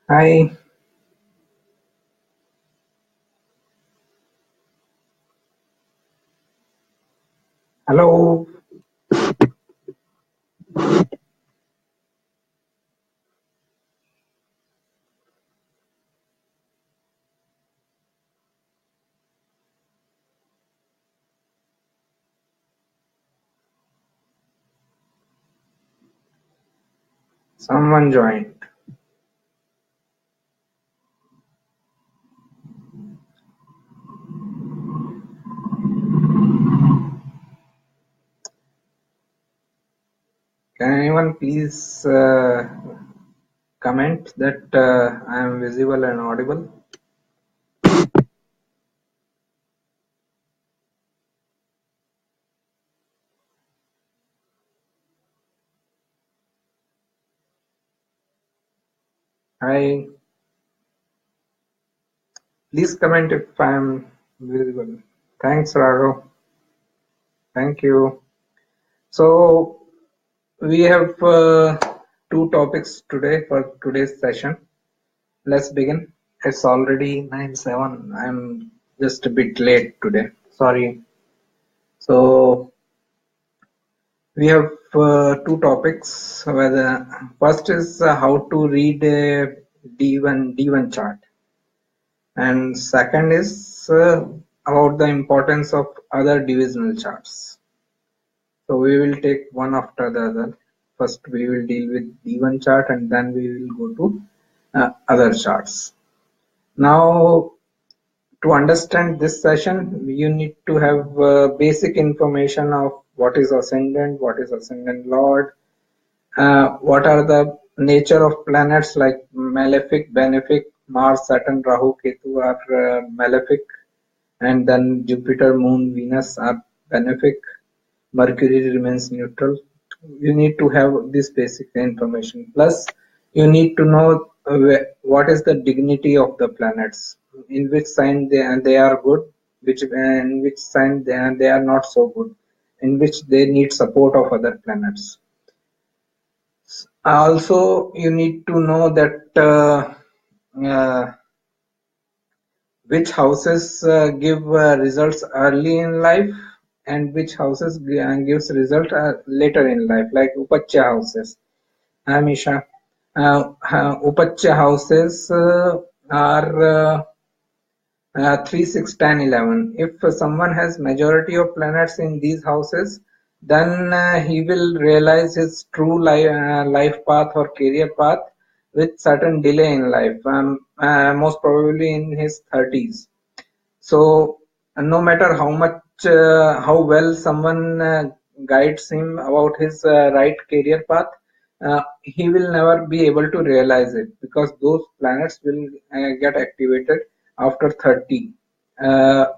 Hi, hello. Someone joined. Can anyone please comment that I am visible and audible? Hi, please comment if I am visible. Thanks, Raghav. Thank you. So we have two topics today for today's session. Let's begin. It's already 9:07. I'm just a bit late today. Sorry. So we have two topics. Whether first is how to read a D1 chart, and second is about the importance of other divisional charts. So we will take one after the other. First we will deal with D1 chart, and then we will go to other charts. Now, to understand this session, you need to have basic information of what is ascendant lord, what are the nature of planets like malefic, benefic. Mars, Saturn, Rahu, Ketu are malefic, and then Jupiter, Moon, Venus are benefic. Mercury remains neutral. You need to have this basic information. Plus, you need to know what is the dignity of the planets, in which sign they are good, in which sign they are not so good, in which they need support of other planets. Also, you need to know that uh, which houses give results early in life and which houses gives result later in life, like Upachya houses. Hi, Misha. Upachya houses are 3, 6, 10, 11. If someone has majority of planets in these houses, then he will realize his true life path or career path with certain delay in life, most probably in his 30s. So no matter how well someone guides him about his right career path, he will never be able to realize it because those planets will get activated after 30.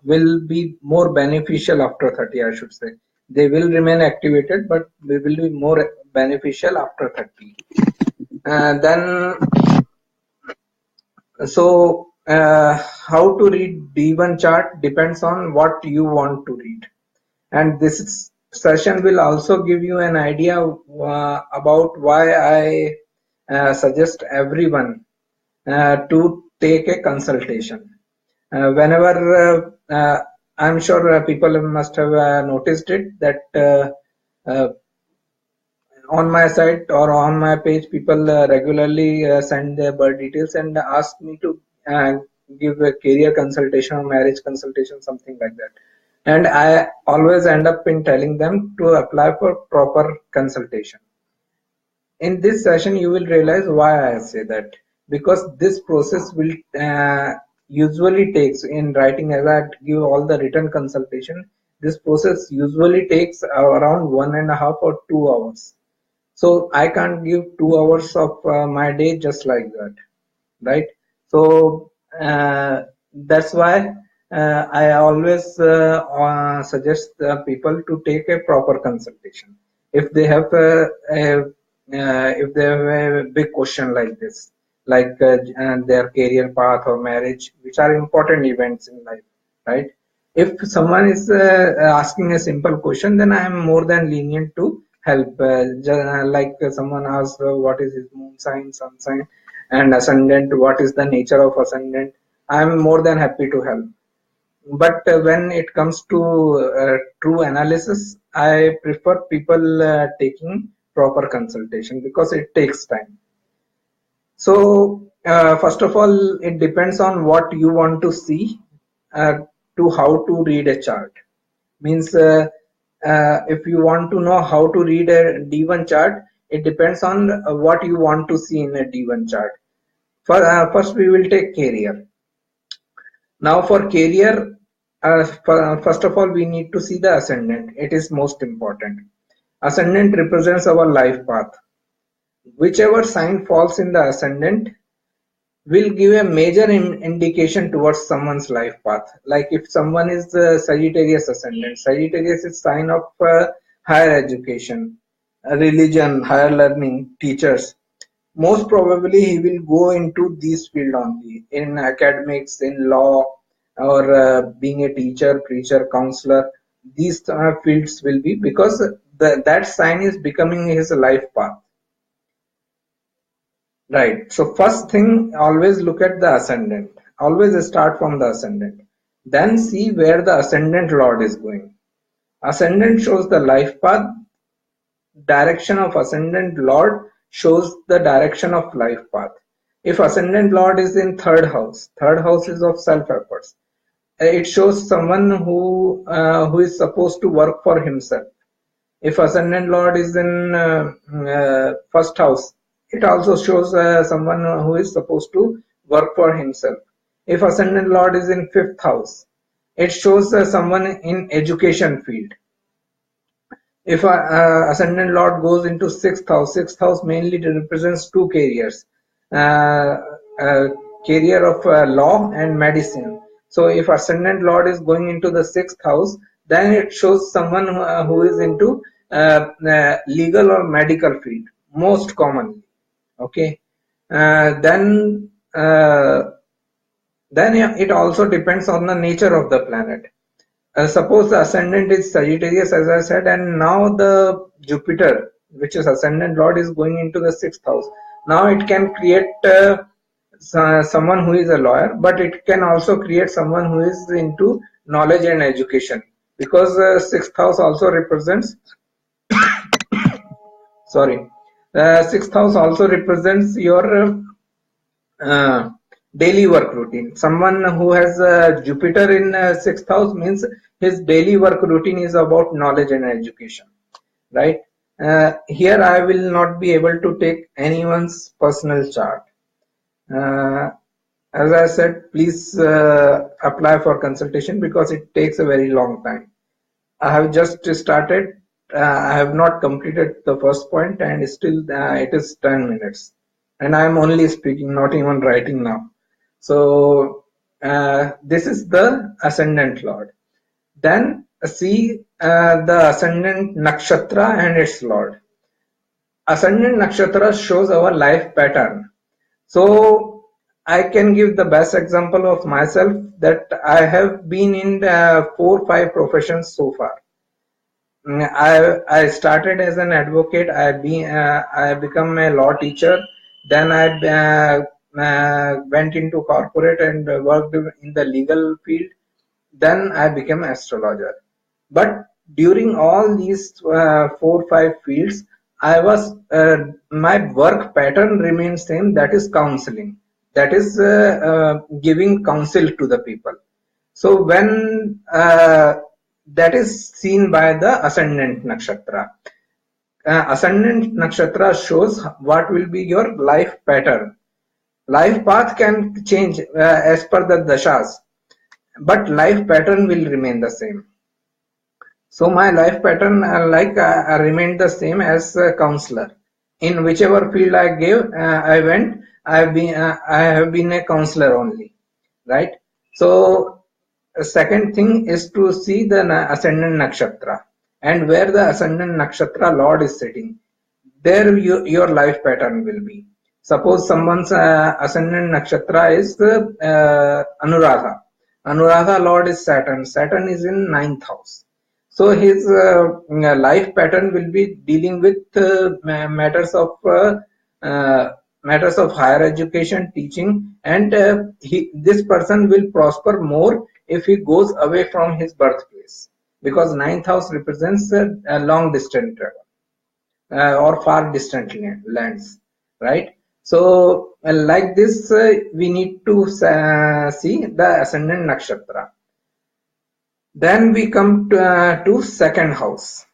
Will be more beneficial after 30, I should say. They will remain activated, but they will be more beneficial after 30. Then so, how to read D1 chart depends on what you want to read. And this session will also give you an idea about why I suggest everyone to take a consultation. Whenever I'm sure people must have noticed it that on my site or on my page, people regularly send their birth details and ask me to uh, give a career consultation or marriage consultation, something like that. And I always end up in telling them to apply for proper consultation. In this session, you will realize why I say that, because this process will usually takes in writing, as I give all the written consultation, this process usually takes around 1.5 or 2 hours. So I can't give 2 hours of my day just like that, right? So that's why I always suggest people to take a proper consultation if they have if they have a big question like this, like and their career path or marriage, which are important events in life, right? If someone is asking a simple question, then I am more than lenient to help. Like someone asks, what is his moon sign, sun sign, and ascendant, what is the nature of ascendant? I'm more than happy to help. But when it comes to true analysis, I prefer people taking proper consultation because it takes time. So, first of all, it depends on what you want to see uh, to how to read a chart. Means if you want to know how to read a D1 chart, it depends on what you want to see in a D1 chart. First, we will take career. Now, for career, first of all, we need to see the ascendant. It is most important. Ascendant represents our life path. Whichever sign falls in the ascendant will give a major indication towards someone's life path. Like if someone is the Sagittarius ascendant, Sagittarius is sign of higher education, religion, higher learning, teachers. Most probably he will go into this field only, in academics, in law, or being a teacher, preacher, counselor. These fields will be, because that sign is becoming his life path. Right. So first thing, always look at the ascendant. Always start from the ascendant. Then see where the ascendant lord is going. Ascendant shows the life path. Direction of ascendant lord shows the direction of life path. If ascendant lord is in third house is of self efforts. It shows someone who is supposed to work for himself. If ascendant lord is in first house, it also shows someone who is supposed to work for himself. If ascendant lord is in fifth house, it shows someone in education field. If ascendant lord goes into sixth house mainly represents two careers, uh, career of law and medicine. So if ascendant lord is going into the sixth house, then it shows someone who is into legal or medical field, most commonly. Okay. Then it also depends on the nature of the planet. Suppose the ascendant is Sagittarius, as I said, and now the Jupiter, which is ascendant lord, is going into the sixth house. Now it can create someone who is a lawyer, but it can also create someone who is into knowledge and education, because sixth house also represents, sorry, sixth house also represents your daily work routine. Someone who has Jupiter in sixth house means his daily work routine is about knowledge and education, right? Here I will not be able to take anyone's personal chart. Uh, as I said, please apply for consultation because it takes a very long time. I have just started. I have not completed the first point, and still it is 10 minutes. And I am only speaking, not even writing now. So this is the ascendant lord. Then see the ascendant nakshatra and its lord. Ascendant nakshatra shows our life pattern. So I can give the best example of myself, that I have been in 4-5 professions so far. I started as an advocate. I become a law teacher. Then I went into corporate and worked in the legal field. Then I became astrologer. But during all these 4-5 fields, I was my work pattern remains same. That is counseling. That is giving counsel to the people. So when that is seen by the ascendant nakshatra. Ascendant nakshatra shows what will be your life pattern. Life path can change as per the dashas, but life pattern will remain the same. So my life pattern remained the same as a counselor. In whichever field I went, I have been a counselor only, right? So second thing is to see the ascendant nakshatra, and where the ascendant nakshatra lord is sitting, there your life pattern will be. Suppose someone's ascendant nakshatra is Anuradha. Anuradha lord is Saturn. Saturn is in ninth house. So his life pattern will be dealing with uh, matters of higher education, teaching, and this person will prosper more if he goes away from his birthplace, because ninth house represents a long distance travel or far distant lands, right? So like this, we need to see the ascendant nakshatra. Then we come to second house.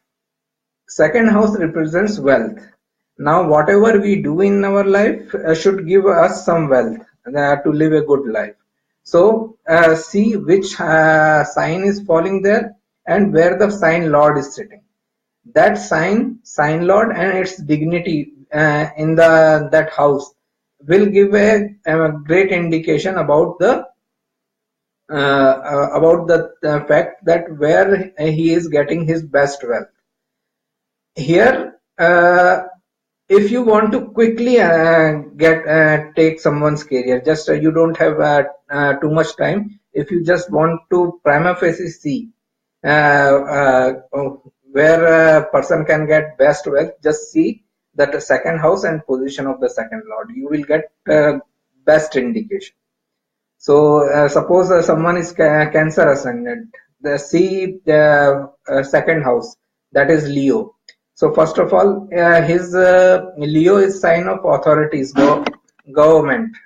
Second house represents wealth. Now, whatever we do in our life should give us some wealth to live a good life. So, see which sign is falling there and where the sign lord is sitting. That sign lord, and its dignity in that house will give a great indication about the fact that where he is getting his best wealth. Here, if you want to quickly take someone's career, just you don't have too much time. If you just want to prima facie see where a person can get best wealth, just see that the second house and position of the second lord. You will get best indication. So suppose someone is Cancer ascendant, see the second house, that is Leo. So first of all, his Leo is sign of authorities, government,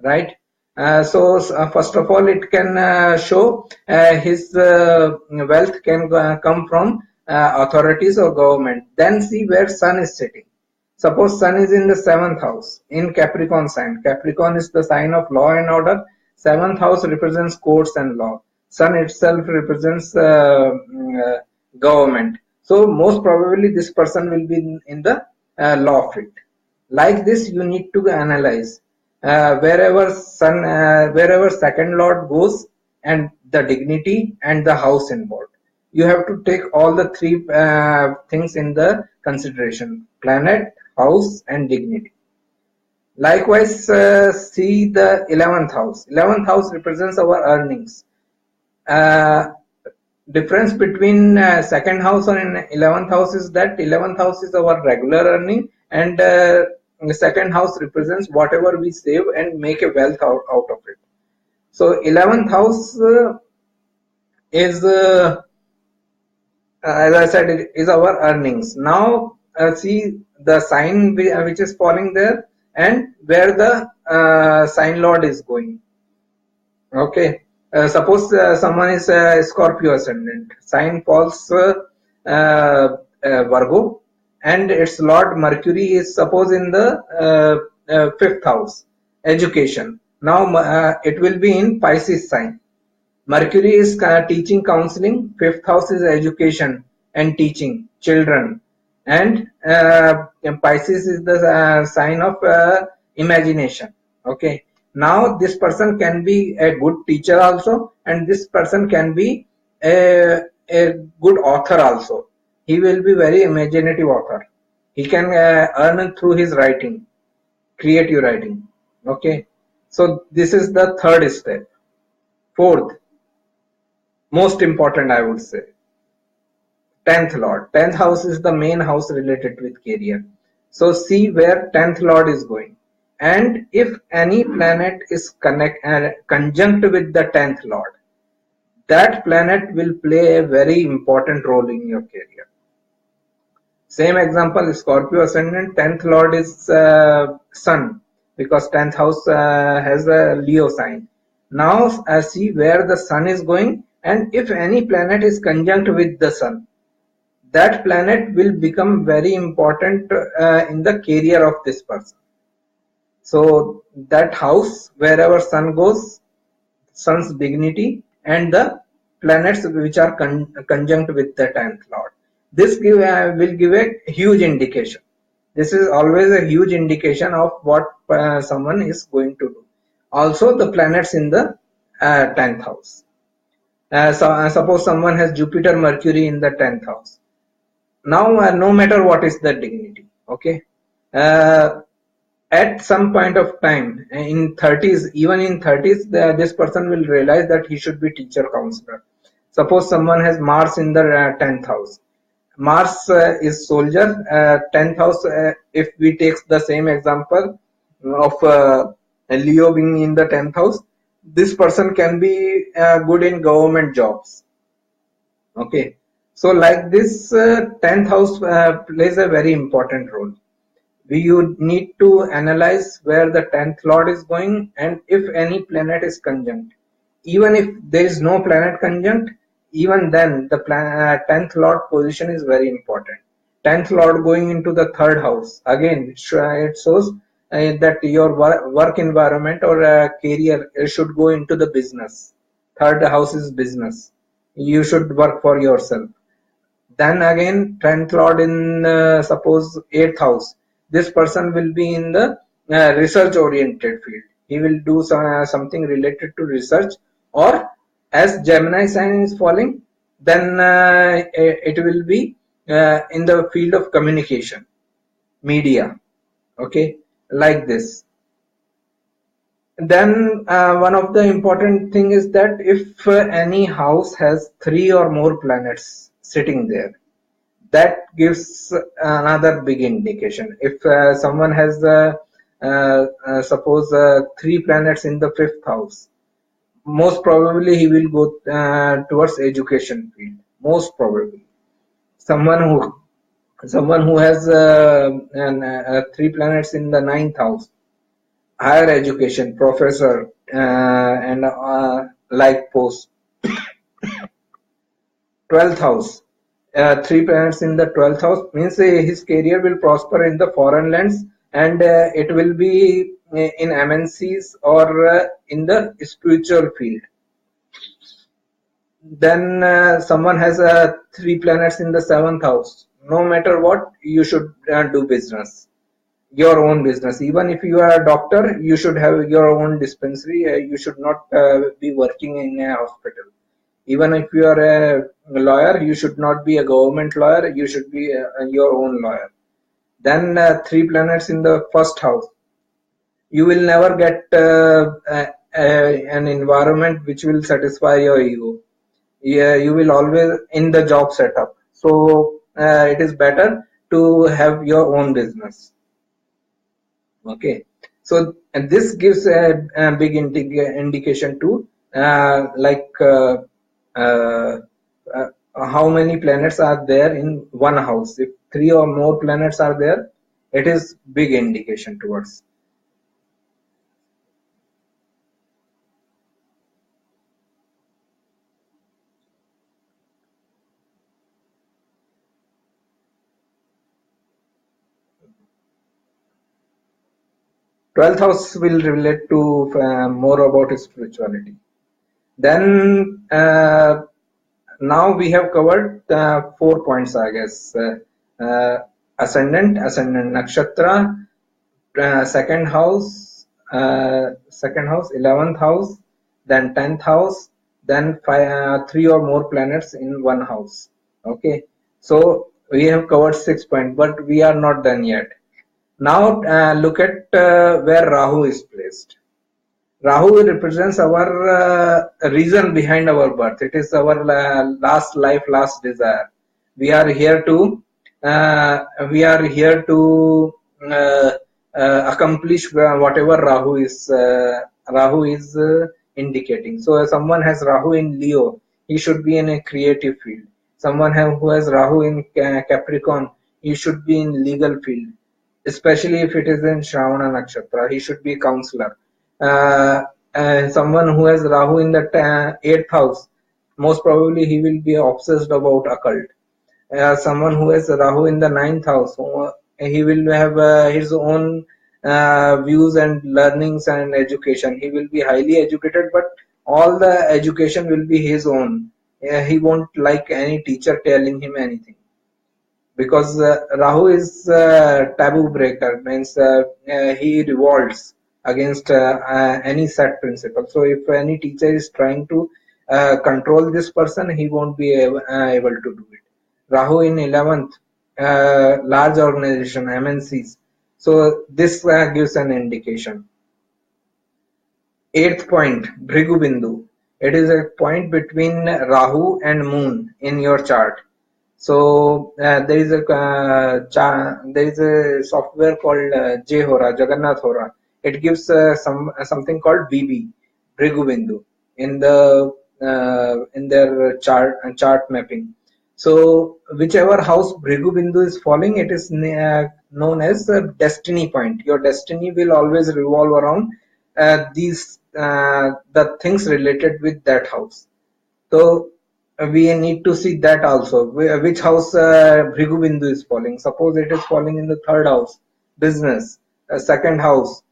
right? First of all, it can show his wealth can come from authorities or government. Then see where Sun is sitting. Suppose Sun is in the seventh house in Capricorn sign. Capricorn is the sign of law and order. Seventh house represents courts and law. Sun itself represents government. So most probably this person will be in the law field. Like this, you need to analyze wherever second lord goes and the dignity and the house involved. You have to take all the three things in the consideration: planet, house, and dignity. Likewise, see the 11th house. 11th house represents our earnings. Difference between second house and 11th house is that 11th house is our regular earning, and the second house represents whatever we save and make a wealth out of it. So 11th house is as I said, it is our earnings. Now see the sign which is falling there and where the sign lord is going. Okay, suppose someone is Scorpio ascendant, sign falls Virgo, and its lord Mercury is suppose in the fifth house, education. Now it will be in Pisces sign. Mercury is teaching, counseling. Fifth house is education and teaching, children. And Pisces is the sign of imagination. Okay. Now this person can be a good teacher also, and this person can be a good author also. He will be very imaginative author. He can earn through his writing, creative writing. Okay. So this is the third step. Fourth, most important, I would say, 10th lord. 10th house is the main house related with career. So see where 10th lord is going, and if any planet is conjunct with the 10th lord, that planet will play a very important role in your career. Same example, Scorpio ascendant, 10th lord is sun, because 10th house has a Leo sign. Now see where the sun is going, and if any planet is conjunct with the sun, that planet will become very important in the career of this person. So that house, wherever sun goes, sun's dignity and the planets which are conjunct with the 10th lord, this will give a huge indication. This is always a huge indication of what someone is going to do. Also the planets in the 10th house. Suppose someone has Jupiter, Mercury in the 10th house. Now no matter what is the dignity, okay, at some point of time in 30s, even in 30s, this person will realize that he should be teacher, counselor. Suppose someone has Mars in the 10th house. Mars is soldier. 10th house, if we take the same example of Leo being in the 10th house, this person can be good in government jobs. Okay. So like this, 10th house plays a very important role. You need to analyze where the 10th lord is going and if any planet is conjunct. Even if there is no planet conjunct, even then the 10th lord position is very important. 10th lord going into the third house, again it shows that your work environment or career should go into the business. Third house is business. You should work for yourself. Then again, 10th lord in suppose 8th house. This person will be in the research oriented field. He will do something related to research, or as Gemini sign is falling, then it will be in the field of communication, media. Okay, like this. Then one of the important thing is that if any house has 3 or more planets sitting there, that gives another big indication. If someone has suppose 3 planets in the 5th house, most probably he will go towards education field. Most probably, someone who has 3 planets in the 9th house, higher education, professor, and like post. 12th house. 3 planets in the 12th house means his career will prosper in the foreign lands, and it will be in MNCs or in the spiritual field. Then someone has 3 planets in the 7th house. No matter what, you should do business, your own business. Even if you are a doctor, you should have your own dispensary. You should not be working in a hospital. Even if you are a lawyer, you should not be a government lawyer. You should be your own lawyer. Then 3 planets in the 1st house. You will never get an environment which will satisfy your ego. Yeah, you will always in the job setup. So it is better to have your own business. Okay. So and this gives a big indication to like uh, how many planets are there in one house. If 3 or more planets are there, it is big indication towards. Twelfth house will relate to more about spirituality. Then now we have covered 4 points, I guess. Ascendant nakshatra, second house, 11th house, then 10th house, then 3 or more planets in one house. Okay, so we have covered 6 points, but we are not done yet. Now look at where Rahu is placed. Rahu represents our reason behind our birth. It is our last life, last desire. We are here to uh, accomplish whatever Rahu is indicating. So if someone has Rahu in Leo, he should be in a creative field. Someone who has Rahu in Capricorn, he should be in legal field. Especially if it is in Shravana Nakshatra, he should be a counselor. And someone who has Rahu in the 8th house, most probably he will be obsessed about occult. Someone who has Rahu in the 9th house, he will have his own views and learnings and education. He will be highly educated, but all the education will be his own. He won't like any teacher telling him anything, because Rahu is taboo breaker, means he revolts against any set principle. So if any teacher is trying to control this person, he won't be able to do it. Rahu in 11th, large organization, MNCs. So this gives an indication. 8th point, Bhrigu Bindu. It is a point between Rahu and Moon in your chart. So there is a software called Jhora, Jagannath Hora. It gives something called BB, Bhrigu Bindu, in their chart mapping. So whichever house Bhrigu Bindu is falling, it is known as a destiny point. Your destiny will always revolve around the things related with that house. So we need to see that also. Which house Bhrigu Bindu is falling. Suppose it is falling in the third house, business, second house,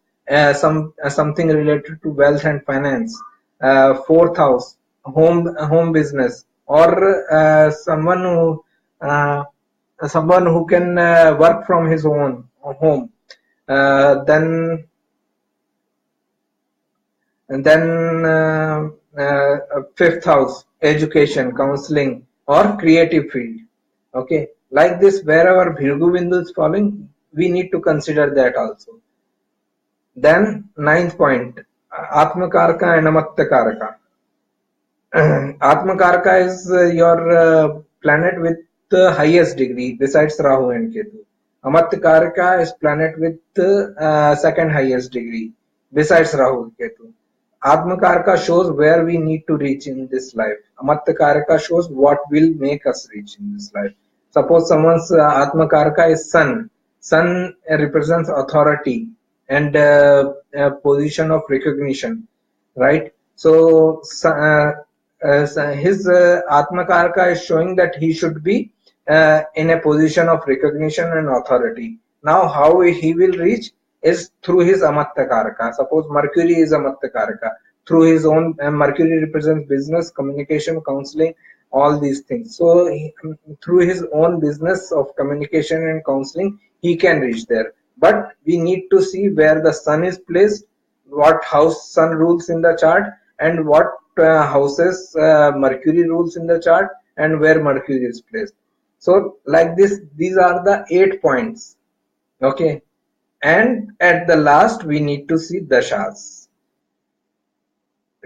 something related to wealth and finance, fourth house, home business, or uh, someone who can work from his own home. Then and then fifth house, education, counseling, or creative field. Okay, like this, wherever Bhrigu Bindu is falling, we need to consider that also. Then ninth point, Atmakaraka and Amatyakaraka. Atmakaraka is your planet with the highest degree besides Rahu and Ketu. Amatyakaraka is planet with the second highest degree besides Rahu and Ketu. Atmakaraka shows where we need to reach in this life. Amatyakaraka shows what will make us reach in this life. Suppose someone's Atmakaraka is Sun. Sun represents authority and position of recognition, right? So his Atmakaraka is showing that he should be in a position of recognition and authority. Now, how he will reach is through his Amatyakaraka. Suppose Mercury is Amatyakaraka. Through his own, Mercury represents business, communication, counseling, all these things. So, through his own business of communication and counseling, he can reach there. But we need to see where the Sun is placed, what house Sun rules in the chart, and what houses Mercury rules in the chart, and where Mercury is placed. So, like this, these are the 8 points. Okay. And at the last, we need to see dashas,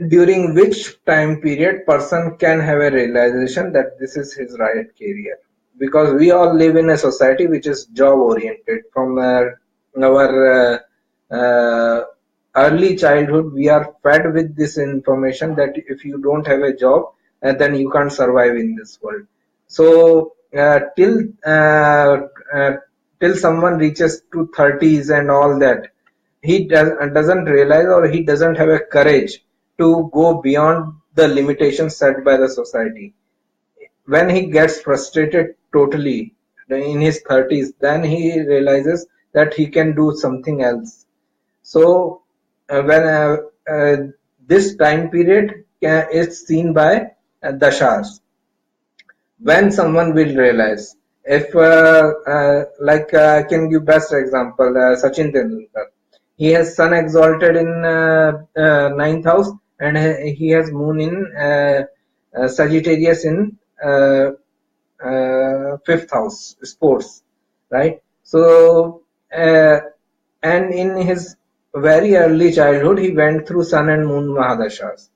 during which time period person can have a realization that this is his right career. Because we all live in a society which is job oriented. From our early childhood, we are fed with this information that if you don't have a job, then you can't survive in this world. So till someone reaches to 30s and all that, he doesn't realize, or he doesn't have a courage to go beyond the limitations set by the society. When he gets frustrated totally in his 30s, then he realizes that he can do something else. So when this time period is seen by dashas, when someone will realize, if I can give best example, Sachin Tendulkar. He has Sun exalted in ninth house, and he has Moon in Sagittarius in fifth house, sports, right? So and in his very early childhood, he went through Sun and Moon Mahadashas.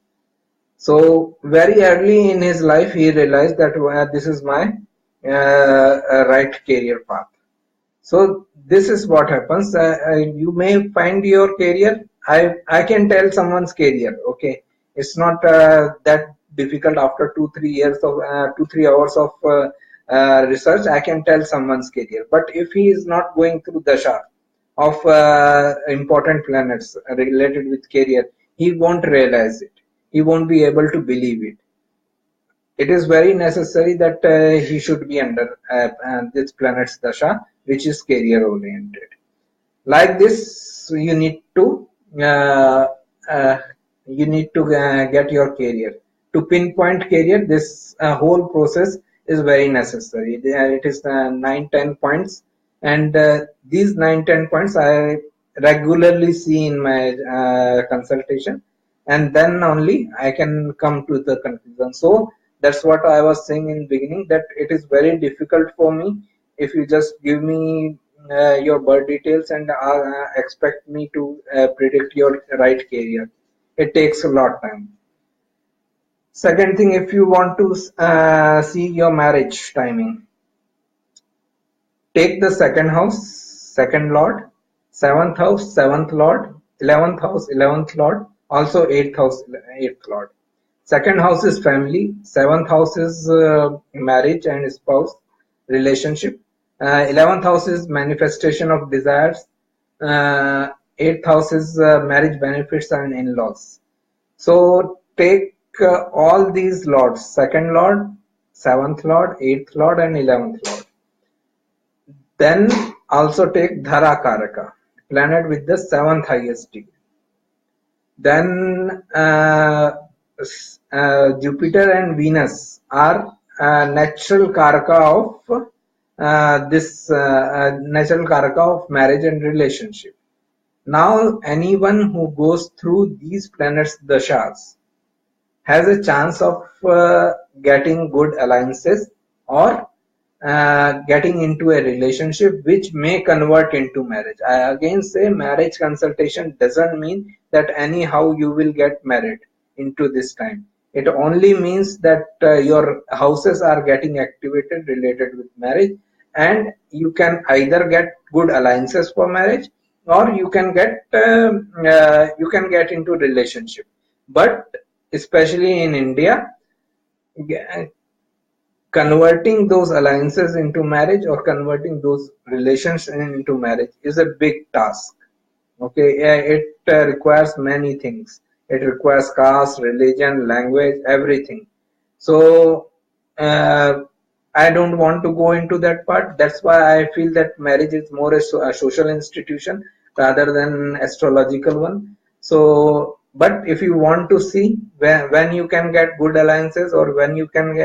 So very early in his life, he realized that this is my right career path. So this is what happens. You may find your career. I can tell someone's career. Okay, it's not that difficult. After 2-3 years of 2-3 hours of research, I can tell someone's career. But if he is not going through dasha of important planets related with career, he won't realize it. He won't be able to believe it. It is very necessary that he should be under this planet's dasha, which is career oriented. Like this, you need to uh, uh, get your career. To pinpoint career, this whole process is very necessary. It is 9-10 points, and these 9-10 points I regularly see in my consultation, and then only I can come to the conclusion. So that's what I was saying in beginning, that it is very difficult for me if you just give me your birth details and expect me to predict your right career. It takes a lot of time. Second thing, if you want to see your marriage timing, take the second house, second lord, seventh house, seventh lord, 11th house, 11th lord, also eighth house, eighth lord. Second house is family, seventh house is marriage and spouse relationship. 11th house is manifestation of desires. Eighth house is marriage benefits and in-laws. So take all these lords, second lord, seventh lord, eighth lord and 11th lord. Then also take Dhara Karaka, planet with the seventh highest degree. Then Jupiter and Venus are natural Karaka of natural Karaka of marriage and relationship. Now anyone who goes through these planets dashas has a chance of getting good alliances or getting into a relationship which may convert into marriage. I again say marriage consultation doesn't mean that anyhow you will get married into this time. It only means that your houses are getting activated related with marriage, and you can either get good alliances for marriage or you can get into relationship. But especially in India, converting those alliances into marriage or converting those relations into marriage is a big task. Okay, it requires many things. It requires caste, religion, language, everything. So I don't want to go into that part. That's why I feel that marriage is more a social institution rather than astrological one. So, but if you want to see when you can get good alliances or when you can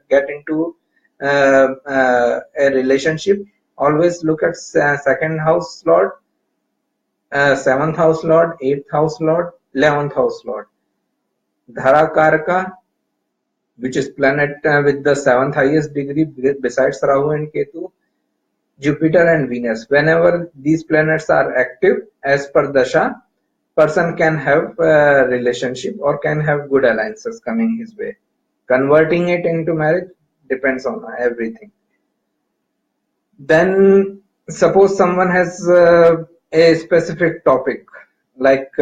get into a relationship, always look at second house lord, seventh house lord, eighth house lord, 11th house lord. Dhara Karaka, which is planet with the seventh highest degree besides Rahu and Ketu, Jupiter and Venus. Whenever these planets are active, as per Dasha, person can have a relationship or can have good alliances coming his way. Converting it into marriage depends on everything. Then suppose someone has a specific topic, like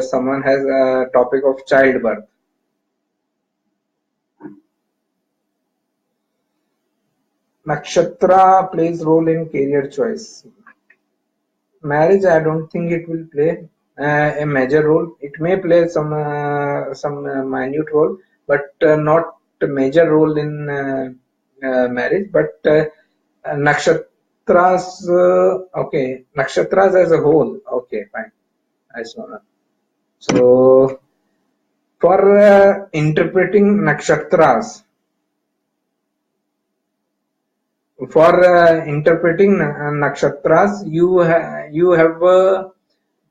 someone has a topic of childbirth. Nakshatra plays role in career choice. Marriage, I don't think it will play a major role. It may play some minute role, but not a major role in marriage. But nakshatras, okay, nakshatras as a whole, okay, fine. I saw that. So for interpreting nakshatras, you have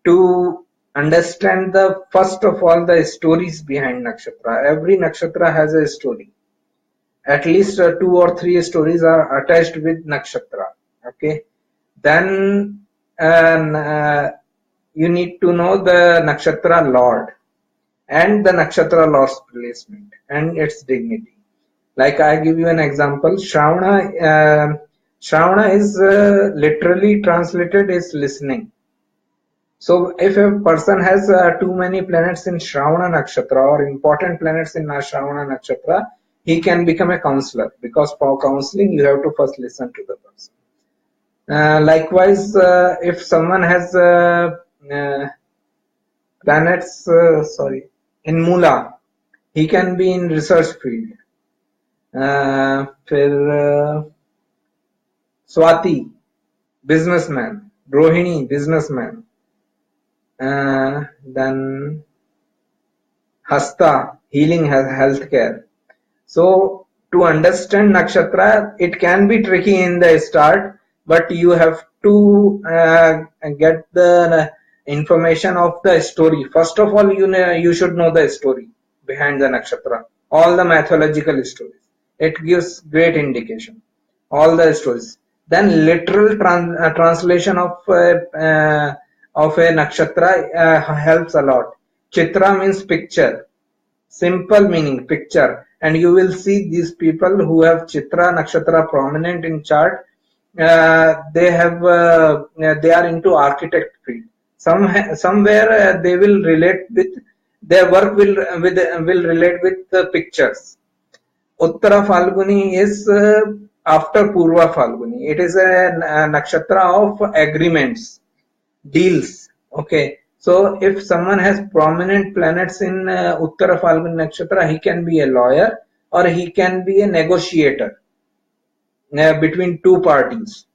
to understand the first of all the stories behind nakshatra. Every nakshatra has a story. At least 2 or 3 stories are attached with nakshatra. Okay, then you need to know the nakshatra lord and the nakshatra lord's placement and its dignity. Like I give you an example, Shravana is literally translated as listening. So if a person has too many planets in Shravana Nakshatra or important planets in Shravana Nakshatra, he can become a counselor, because for counseling you have to first listen to the person. Likewise, if someone has planets in Mula, he can be in research field. Swati, businessman. Rohini, businessman. Then Hasta, healing, healthcare. So to understand nakshatra, it can be tricky in the start, but you have to get the information of the story. First of all, you should know the story behind the nakshatra, all the mythological stories. It gives great indication, all the stories. Then literal translation of a nakshatra helps a lot. Chitra means picture. Simple meaning, picture. And you will see these people who have Chitra Nakshatra prominent in chart, they are into architect field. Somewhere they will relate with, their work will relate with the pictures. Uttara Falguni is after Purva Falguni. It is a nakshatra of agreements, deals. Okay. So if someone has prominent planets in Uttara Falguni nakshatra, he can be a lawyer or he can be a negotiator between two parties,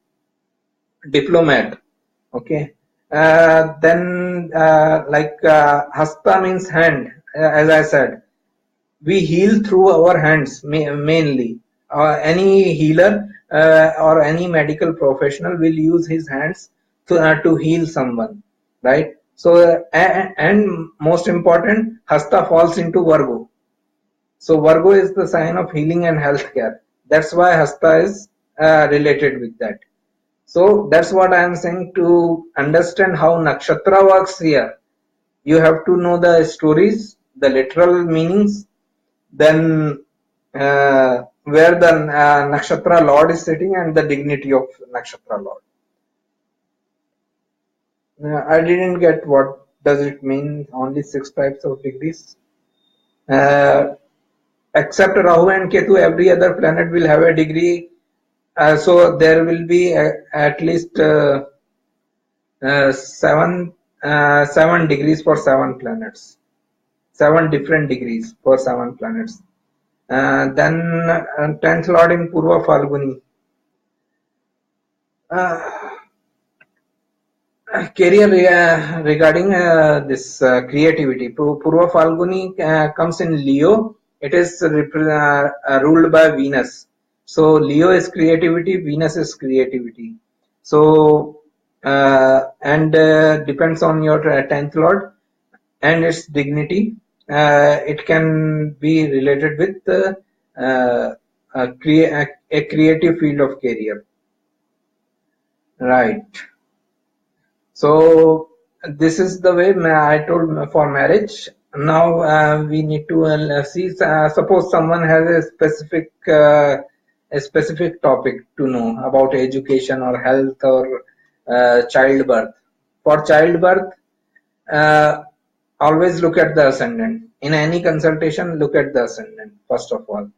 diplomat. Okay. Then Hasta means hand, as I said. We heal through our hands mainly. Any healer or any medical professional will use his hands to heal someone, right? So and most important, Hasta falls into Virgo. So Virgo is the sign of healing and healthcare. That's why Hasta is related with that. So that's what I am saying. To understand how nakshatra works here, you have to know the stories, the literal meanings, then where the nakshatra lord is sitting and the dignity of nakshatra lord. I didn't get what does it mean, only 6 types of degrees. Except Rahu and Ketu, every other planet will have a degree. So there will be at least 7 degrees for 7 planets. 7 different degrees for 7 planets. Then 10th Lord in Purva Falguni. Career regarding this creativity. Purva Falguni comes in Leo. It is ruled by Venus. So Leo is creativity, Venus is creativity. So and depends on your 10th Lord and its dignity. It can be related with a creative field of career. Right. So this is the way I told for marriage. Now we need to see. Suppose someone has a specific topic to know about education or health or childbirth. For childbirth, always look at the ascendant. In any consultation, look at the ascendant first of all.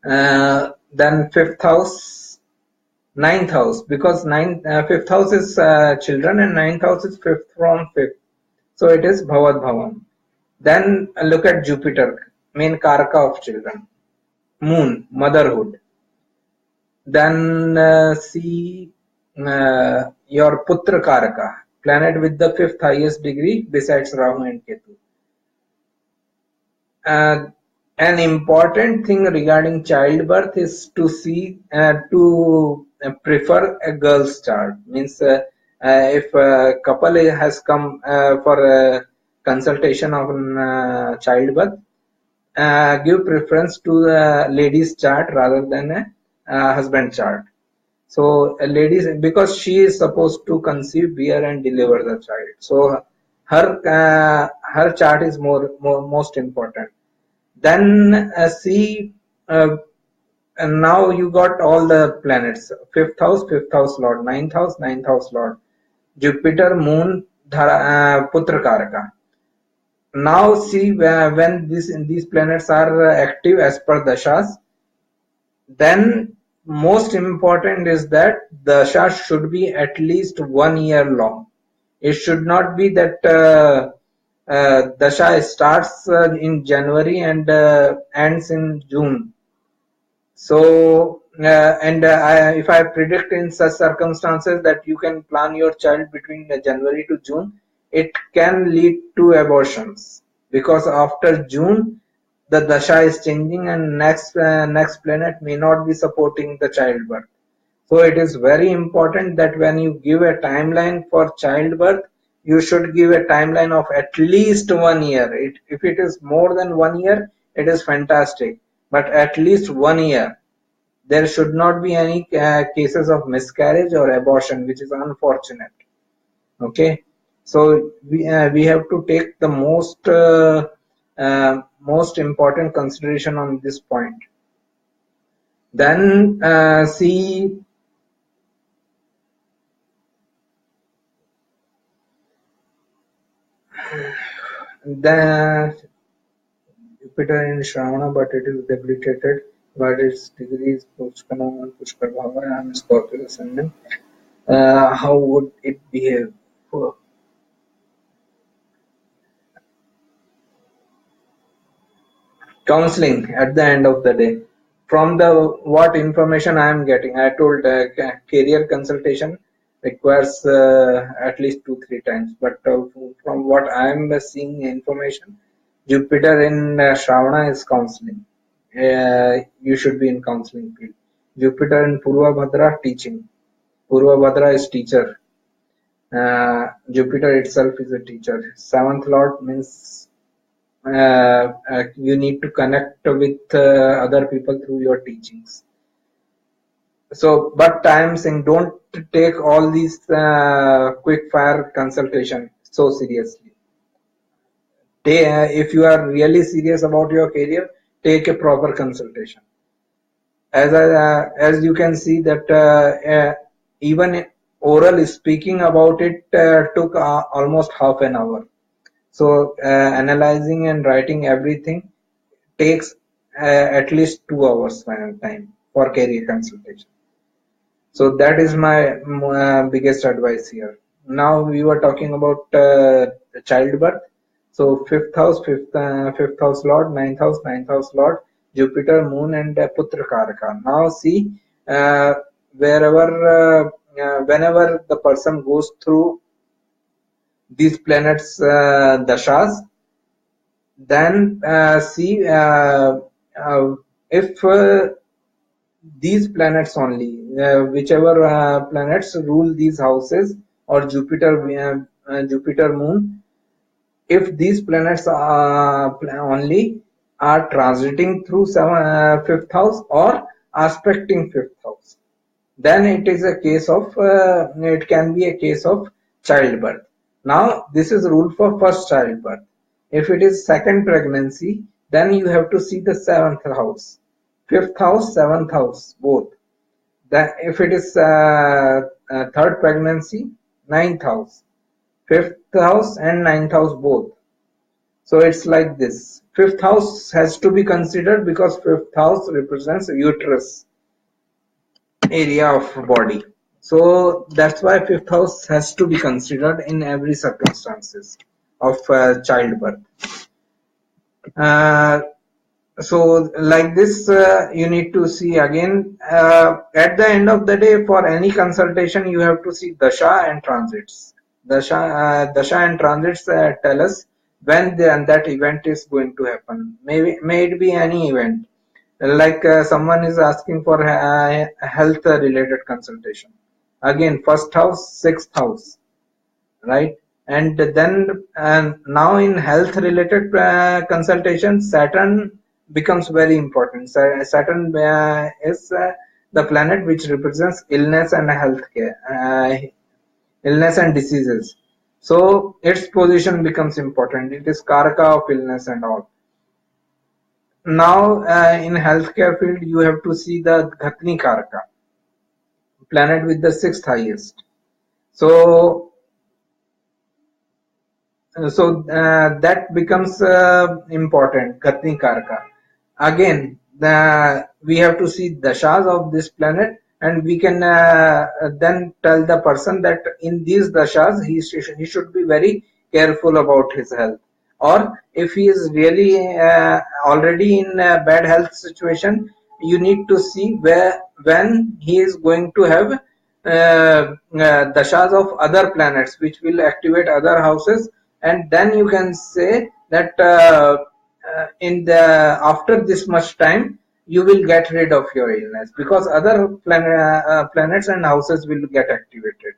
Then 5th house, 9th house, because 5th house is children and 9th house is 5th from 5th. So it is Bhavad Bhavam. Then look at Jupiter, main Karaka of children. Moon, motherhood. Then see your Putra Karaka, planet with the 5th highest degree besides Rahu and Ketu. An important thing regarding childbirth is to see to prefer a girl's chart. Means if a couple has come for a consultation on childbirth, give preference to the lady's chart rather than a husband chart. So ladies, because she is supposed to conceive, bear and deliver the child. So her chart is most important. Then see, and now you got all the planets: 5th house lord, 9th house lord, Jupiter, Moon, Putra Karaka. Now see when these planets are active as per dashas, then most important is that dasha should be at least 1 year long. It should not be that dasha starts in January and ends in June. So if I predict in such circumstances that you can plan your child between January to June, it can lead to abortions, because after June the dasha is changing and next planet may not be supporting the childbirth. So it is very important that when you give a timeline for childbirth, you should give a timeline of at least 1 year. If it is more than 1 year, it is fantastic, but at least 1 year. There should not be any cases of miscarriage or abortion, which is unfortunate. Okay, so we have to take the most most important consideration on this point. Then see the Jupiter in Shravana, but it is debilitated, but its degree is Pushkara and Pushkar Bhava and Scorpio ascendant. How would it behave? Counseling at the end of the day. From the what information I am getting, I told career consultation requires at least 2-3 times. But from what I am seeing information, Jupiter in Shravana is counseling. You should be in counseling field. Jupiter in Purva Bhadra teaching. Purva Bhadra is teacher. Jupiter itself is a teacher. Seventh Lord means you need to connect with other people through your teachings. So, but I am saying don't take all these quick fire consultation so seriously. If you are really serious about your career, take a proper consultation. As you can see that even oral speaking about it took almost half an hour. So analyzing and writing everything takes at least 2 hours time for career consultation. So that is my biggest advice here. Now we were talking about childbirth. So fifth house Lord, ninth house Lord, Jupiter, Moon, and Putra Karaka. Now see whenever the person goes through these planets dashas, then see if these planets only, whichever planets rule these houses, or Jupiter, Moon, if these planets only are transiting through fifth house or aspecting fifth house, then it is a case of it can be a case of childbirth. Now this is rule for first childbirth. If it is second pregnancy, then you have to see the seventh house, fifth house, seventh house, both. Then if it is third pregnancy, ninth house, fifth house and ninth house both. So it's like this. Fifth house has to be considered because fifth house represents uterus area of body. So that's why fifth house has to be considered in every circumstances of childbirth. So like this you need to see again at the end of the day. For any consultation you have to see dasha and transits. Dasha and transits tell us when that event is going to happen. May it be any event, like someone is asking for health related consultation. Again, first house, sixth house, right? And then now in health related consultation, Saturn becomes very important. Saturn is the planet which represents illness and healthcare, illness and diseases. So its position becomes important. It is karaka of illness and all. Now in healthcare field you have to see the Ghatni karaka, planet with the sixth highest. So that becomes important, Ghatni Karaka. Again, we have to see dashas of this planet, and we can then tell the person that in these dashas he should be very careful about his health. Or if he is really already in a bad health situation, you need to see when he is going to have dashas of other planets which will activate other houses, and then you can say that in the after this much time you will get rid of your illness because other planets and houses will get activated.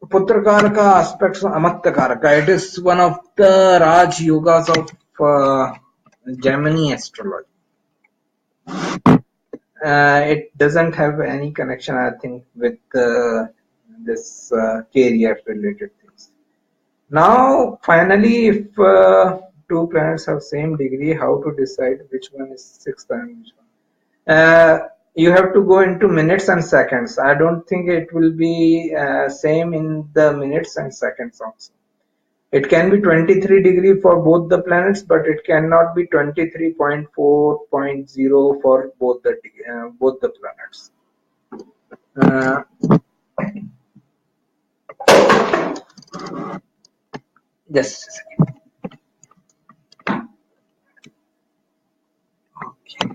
Putra Karaka aspects Amatya Karaka. It is one of the Raj Yogas of Gemini astrology. It doesn't have any connection, I think, with this career related things. Now, finally, if two planets have same degree, how to decide which one is sixth and which one? You have to go into minutes and seconds. I don't think it will be same in the minutes and seconds also. It can be 23 degree for both the planets, but it cannot be 23.4.0 for both the planets. Just a second. Okay.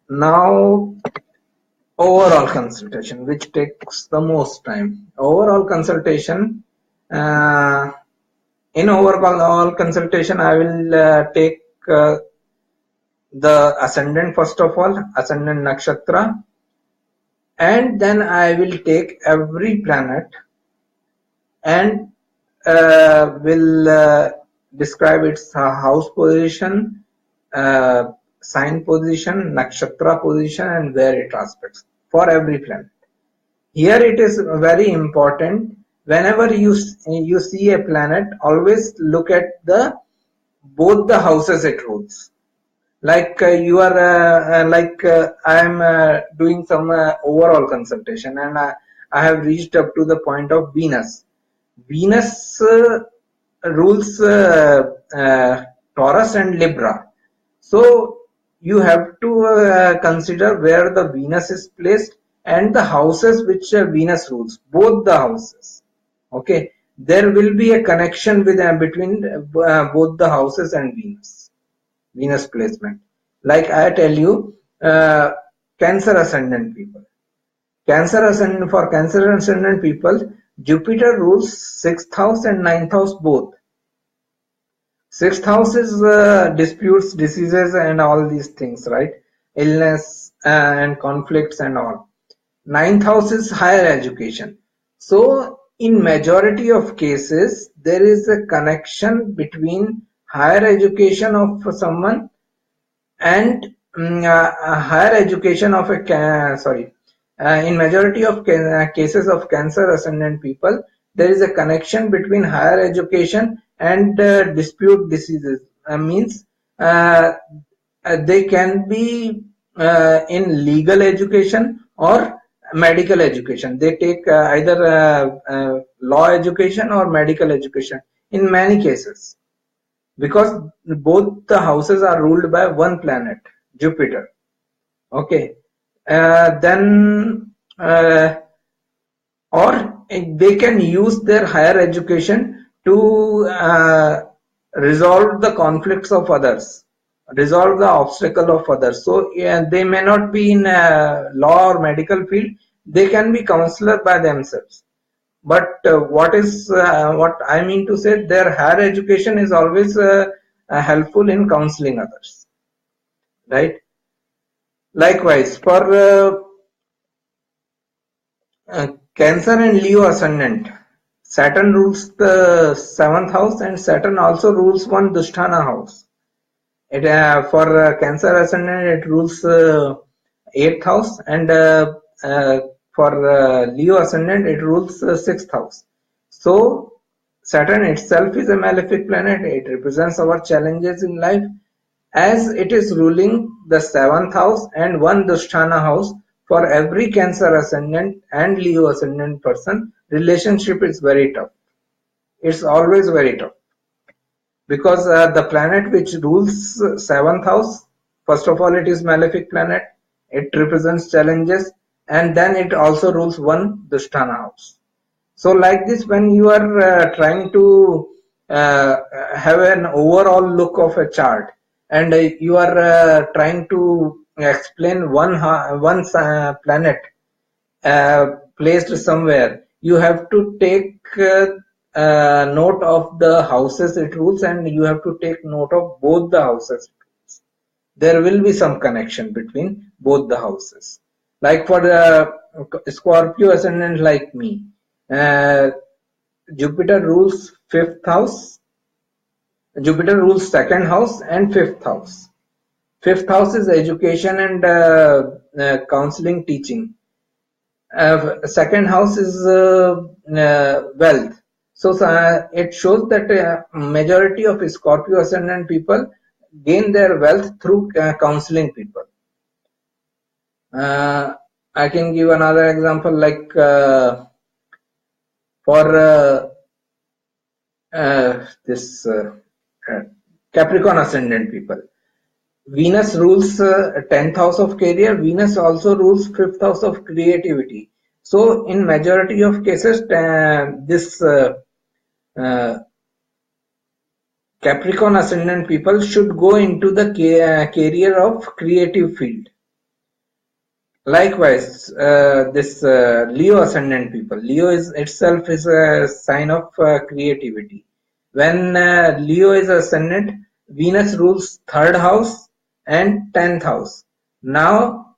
Now, overall consultation, which takes the most time. Overall consultation. In overall consultation, I will take the ascendant first of all, ascendant nakshatra, and then I will take every planet and will describe its house position, sign position, nakshatra position, and where it aspects for every planet. Here it is very important. Whenever you see a planet, always look at both the houses it rules. Like you are I am doing some overall consultation, and I have reached up to the point of Venus. Venus rules Taurus and Libra. So you have to consider where the Venus is placed and the houses which Venus rules, both the houses. Okay, there will be a connection between both the houses and Venus placement. Like I tell you, Cancer ascendant people. For Cancer ascendant people, Jupiter rules 6th house and 9th house both. 6th house is disputes, diseases, and all these things, right? Illness and conflicts and all. 9th house is higher education. So, in majority of cases, there is a connection between higher education of someone and higher education of in majority of cases of Cancer ascendant people, there is a connection between higher education and dispute diseases. Means they can be in legal education or medical education. They take either law education or medical education in many cases, because both the houses are ruled by one planet, Jupiter. Okay, then or they can use their higher education to resolve the conflicts of others, resolve the obstacle of others. So they may not be in law or medical field. They can be counselor by themselves. But what I mean to say, their higher education is always helpful in counseling others, right? Likewise, for Cancer and Leo ascendant, Saturn rules the 7th house, and Saturn also rules one Dusthana house. For Cancer ascendant, it rules 8th house, and for Leo ascendant, it rules 6th house. So Saturn itself is a malefic planet. It represents our challenges in life, as it is ruling the 7th house and one Dusthana house. For every Cancer ascendant and Leo ascendant person, relationship is very tough. It's always very tough, because the planet which rules 7th house, first of all, it is malefic planet. It represents challenges, and then it also rules one Dusthana house. So like this, when you are trying to have an overall look of a chart, and you are trying to explain one planet placed somewhere, you have to take note of the houses it rules, and you have to take note of both the houses it rules. There will be some connection between both the houses. Like for the Scorpio ascendant like me, Jupiter rules 5th house. Jupiter rules 2nd house and 5th house. 5th house is education and counseling, teaching. 2nd house is wealth. So it shows that majority of Scorpio ascendant people gain their wealth through counseling people. I can give another example, like for this Capricorn ascendant people. Venus rules 10th house of career. Venus also rules 5th house of creativity. So in majority of cases, this Capricorn ascendant people should go into the career of creative field. Likewise, this Leo ascendant people. Leo is itself is a sign of creativity. When Leo is ascendant, Venus rules 3rd house and 10th house. Now,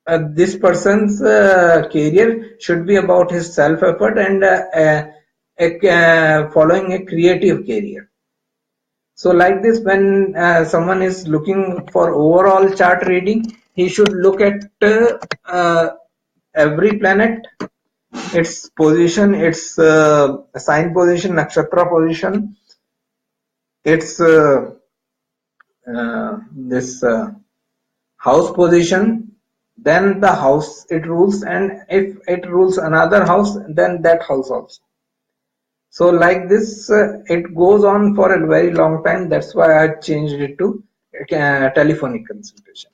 this person's career should be about his self-effort and following a creative career. So like this, when someone is looking for overall chart reading, he should look at every planet, its position, its sign position, nakshatra position, its this house position, then the house it rules, and if it rules another house, then that house also. So like this, it goes on for a very long time. That's why I changed it to telephonic consultation.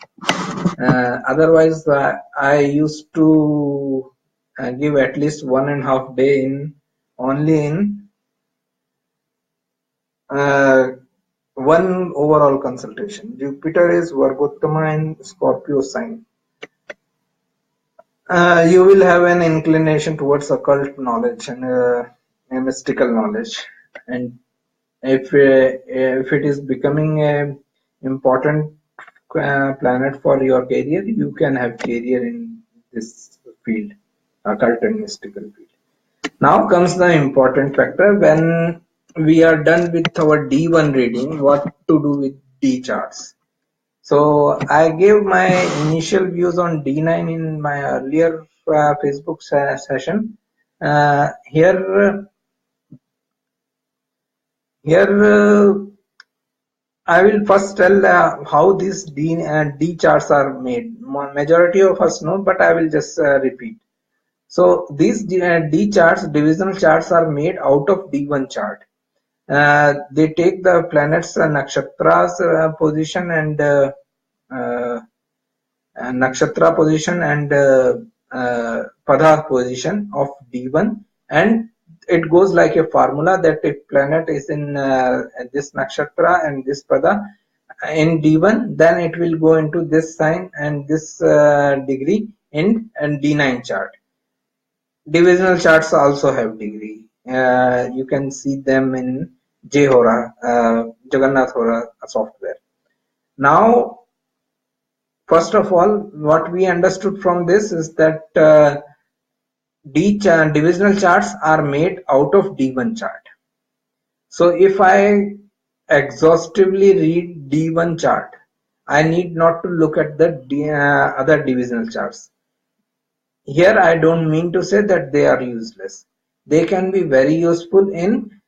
Otherwise, I used to give at least 1.5 day in only in one overall consultation. Jupiter is Vargottama in Scorpio sign. You will have an inclination towards occult knowledge and mystical knowledge, and if it is becoming a important planet for your career, you can have career in this field, occult and mystical field. Now comes the important factor. When we are done with our D1 reading, what to do with D charts. So I gave my initial views on D9 in my earlier Facebook session. Here I will first tell how these D charts are made. Majority of us know, but I will just repeat. So these D charts, divisional charts, are made out of D1 chart. They take the planets nakshatras position and nakshatra position and pada position of D1, and it goes like a formula that if planet is in this nakshatra and this pada in D1, then it will go into this sign and this degree in D9 chart. Divisional charts also have degree. You can see them in Jhora, Jagannath Hora software. Now, first of all, what we understood from this is that divisional charts are made out of D1 chart. So if I exhaustively read D1 chart, I need not to look at the other divisional charts. Here I don't mean to say that they are useless. They can be very useful in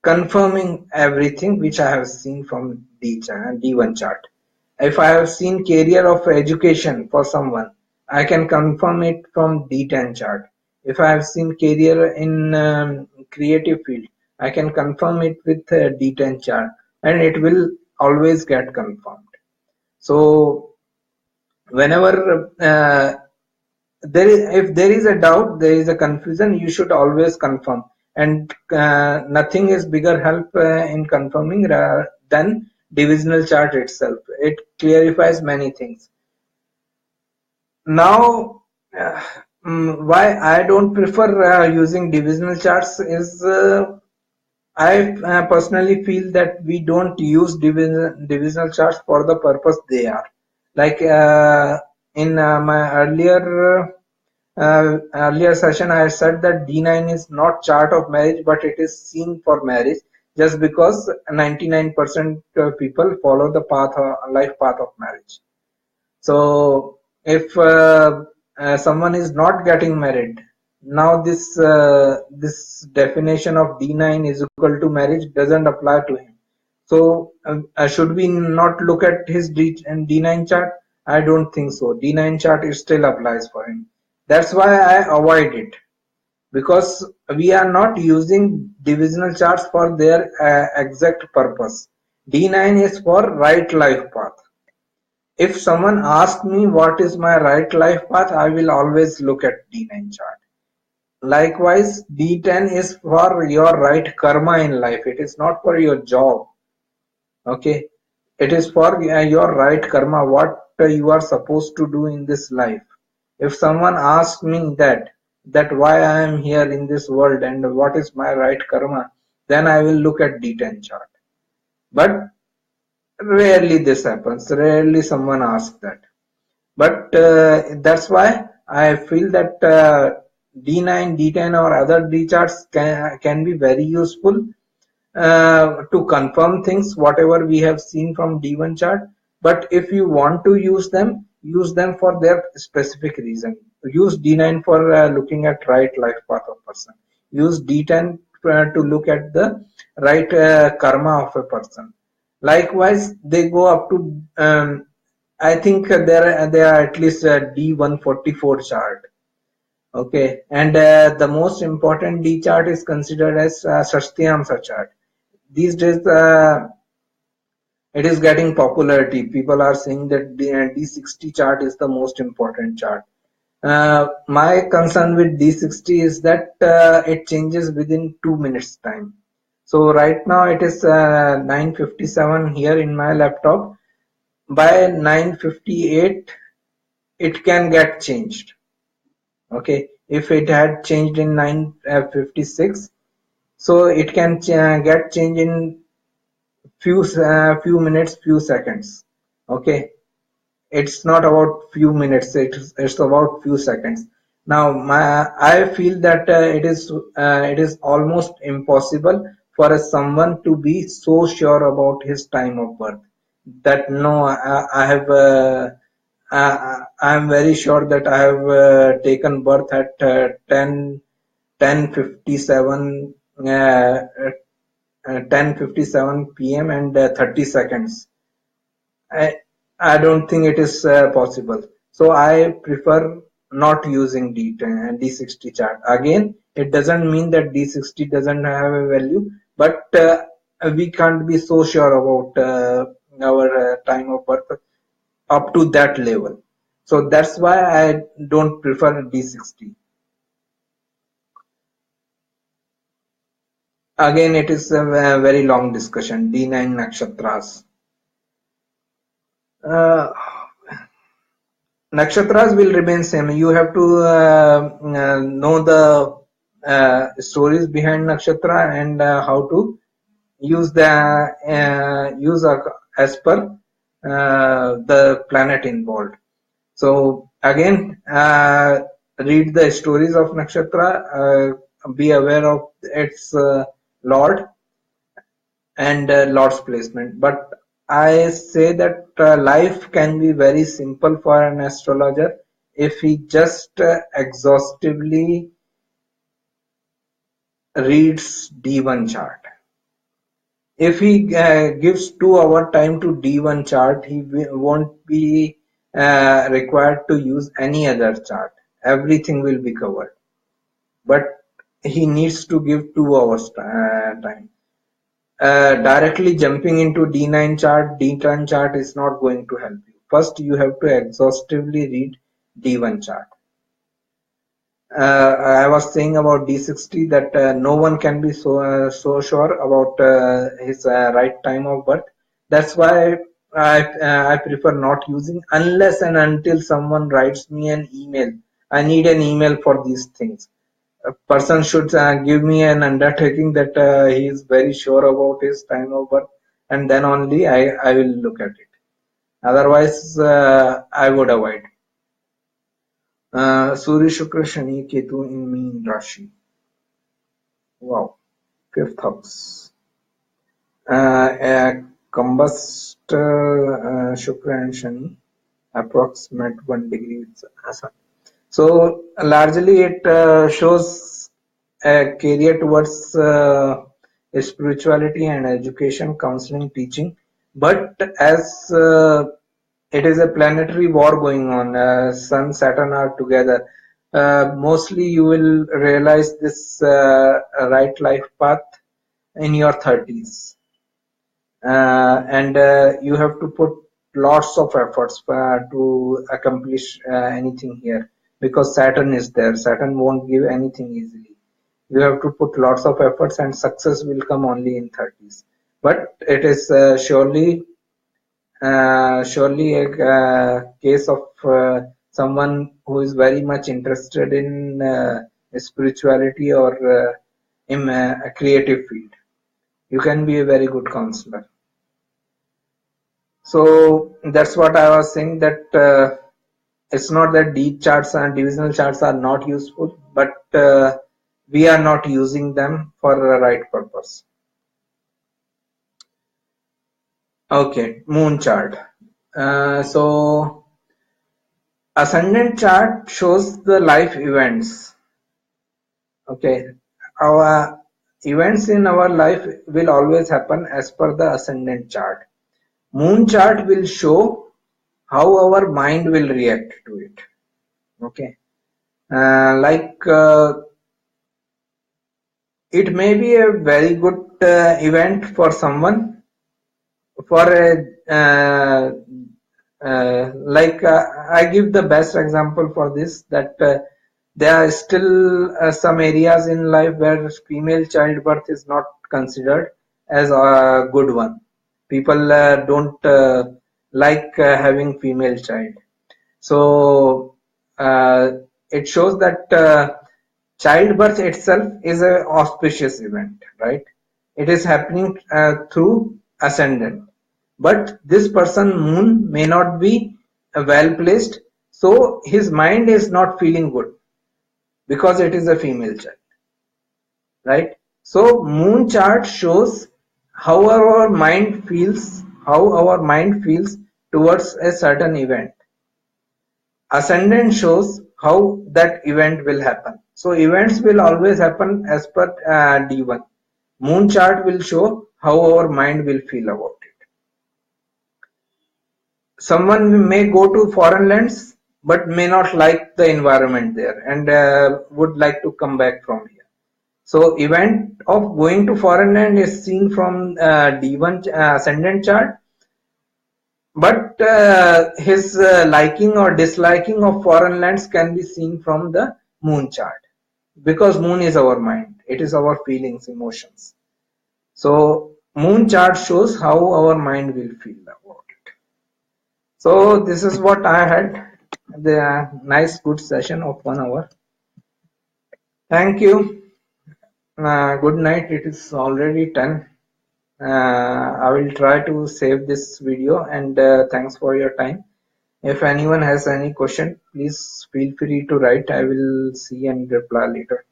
confirming everything which I have seen from D1 chart. If I have seen career of education for someone, I can confirm it from D10 chart. If I have seen career in creative field, I can confirm it with D10 chart, and it will always get confirmed. So whenever if there is a doubt, there is a confusion, you should always confirm, and nothing is bigger help in confirming than divisional chart itself. It clarifies many things. Now why I don't prefer using divisional charts is I personally feel that we don't use divisional charts for the purpose they are. Like in my earlier session, I said that D9 is not chart of marriage, but it is seen for marriage, just because 99% people follow the life path of marriage. So if someone is not getting married, now this definition of D9 is equal to marriage doesn't apply to him. So should we not look at his D9 chart? I don't think so. D9 chart it still applies for him. That's why I avoid it, because we are not using divisional charts for their exact purpose. D9 is for right life path. If someone asks me what is my right life path, I will always look at D9 chart. Likewise, D10 is for your right karma in life. It is not for your job. Okay, it is for your right karma, what you are supposed to do in this life. If someone asks me that why I am here in this world and what is my right karma, then I will look at D10 chart. But rarely this happens. Rarely someone asks that. But that's why I feel that D9, D10 or other D charts can be very useful to confirm things, whatever we have seen from D1 chart. But if you want to use them for their specific reason. Use D9 for looking at right life path of person. Use D10 to look at the right karma of a person. Likewise, they go up to I think there are at least a D144 chart. Okay, and the most important D chart is considered as Shashtiamsa chart. These days, it is getting popularity. People are saying that the D60 chart is the most important chart. My concern with D60 is that it changes within 2 minutes time. So right now it is 9:57 here in my laptop. By 9:58 it can get changed. Okay, if it had changed in 9:56, so it can get changed in few minutes, few seconds. Okay, it's not about few minutes, it's about few seconds. Now I feel that it is almost impossible for someone to be so sure about his time of birth that no, I have I am very sure that I have taken birth at 10:57 10:57 p.m. and 30 seconds. I, I don't think it is possible. So I prefer not using D60 chart. Again, it doesn't mean that D60 doesn't have a value, but we can't be so sure about our time of birth up to that level. So that's why I don't prefer D60. Again, it is a very long discussion. D9 Nakshatras. Uh, Nakshatras will remain same. You have to know the stories behind nakshatra and how to use the use as per the planet involved. So again, read the stories of nakshatra. Be aware of its lord and Lord's placement. But I say that life can be very simple for an astrologer if he just exhaustively reads D1 chart. If he gives 2 hour time to D1 chart, he won't be required to use any other chart. Everything will be covered. But he needs to give 2 hours time. Directly jumping into D9 chart, D10 chart is not going to help you. First, you have to exhaustively read D1 chart. I was saying about D60 that no one can be so sure about his right time of birth. That's why I prefer not using unless and until someone writes me an email. I need an email for these things. A person should give me an undertaking that he is very sure about his time of birth, and then only I will look at it. Otherwise, I would avoid. Surya Shukra Shani Ketu in Meen Rashi. Wow. Fifth house. Combust Shukra and Shani approximate 1 degree. So largely it shows a career towards spirituality and education, counseling, teaching. But as it is a planetary war going on, Sun, Saturn are together. Mostly you will realize this right life path in your 30s, and you have to put lots of efforts to accomplish anything here, because Saturn is there. Saturn won't give anything easily. You have to put lots of efforts, and success will come only in 30s. But it is surely a case of someone who is very much interested in spirituality or in a creative field. You can be a very good counselor. So that's what I was saying, that it's not that deep charts and divisional charts are not useful, but we are not using them for the right purpose. Okay, moon chart. So ascendant chart shows the life events. Okay, our events in our life will always happen as per the ascendant chart. Moon chart will show how our mind will react to it. Okay, it may be a very good event for someone, for a I give the best example for this, that there are still some areas in life where female childbirth is not considered as a good one. People don't like having female child. So it shows that childbirth itself is an auspicious event, right? It is happening through ascendant. But this person moon may not be well placed, so his mind is not feeling good because it is a female child, right? So moon chart shows how our mind feels, towards a certain event. Ascendant shows how that event will happen. So events will always happen as per D1. Moon chart will show how our mind will feel about it. Someone may go to foreign lands but may not like the environment there and would like to come back from here. So event of going to foreign land is seen from D1 ascendant chart, but his liking or disliking of foreign lands can be seen from the moon chart, because moon is our mind, it is our feelings, emotions. So moon chart shows how our mind will feel about it. So this is what I had, the nice good session of 1 hour. Thank you. Good night. It is already 10. I will try to save this video, and thanks for your time. If anyone has any question, please feel free to write. I will see and reply later.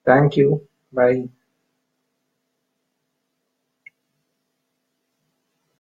Thank you. Bye.